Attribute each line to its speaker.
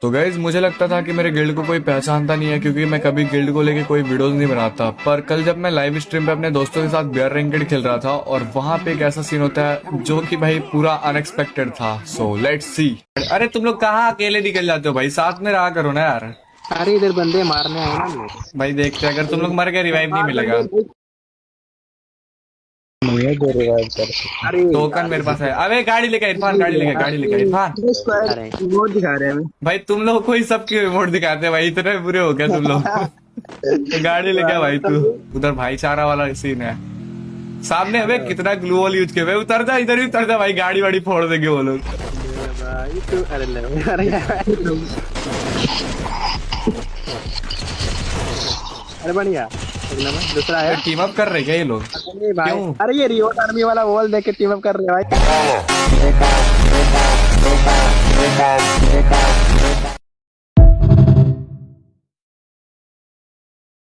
Speaker 1: तो गाइज मुझे लगता था कि मेरे गिल्ड को कोई पहचानता नहीं है क्योंकि मैं कभी गिल्ड को लेके कोई वीडियोस नहीं बनाता। पर कल जब मैं लाइव स्ट्रीम पे अपने दोस्तों के साथ बियर रैंकेड खेल रहा था और वहां पे एक ऐसा सीन होता है जो कि भाई पूरा अनएक्सपेक्टेड था। So let's see. अरे तुम लोग कहाँ अकेले निकल जाते हो भाई, साथ में रहा करो ना यार।
Speaker 2: अरे इधर बंदे मारने आए ना लोग।
Speaker 1: भाई देखते हैं, अगर तुम लोग मर गए रिवाइव नहीं
Speaker 2: मार
Speaker 1: मिलेगा।
Speaker 2: बंदे।
Speaker 3: नहीं है जो रिवाइव कर।
Speaker 2: अरे
Speaker 1: टोकन
Speaker 2: यार
Speaker 1: मेरे पास है। अबे गाड़ी लेके इरफान, गाड़ी लेके, गाड़ी लेके इरफान।
Speaker 2: अरे रिमोट दिखा रहे हैं हमें।
Speaker 1: भाई तुम लोग को ही सबके रिमोट दिखाते हैं भाई, इतने बुरे हो गया तुम लोग। तो गाड़ी लेके आ भाई तू। उधर भाईचारा वाला सीन है सामने। हमें कितना ग्लू वॉल यूज किया भाई। उतर जा, इधर ही उतर जा भाई, गाड़ी वाड़ी फोड़ देंगे वो लोग।
Speaker 2: भाई तू अरे ले अरे यार। अरे बढ़िया एक नंबर दूसरा है।
Speaker 1: टीम अप कर रहे क्या ये लोग?
Speaker 2: अरे भाई
Speaker 1: क्यों?
Speaker 2: अरे ये रियोट आर्मी वाला वॉल देख के टीम अप कर रहे हैं भाई।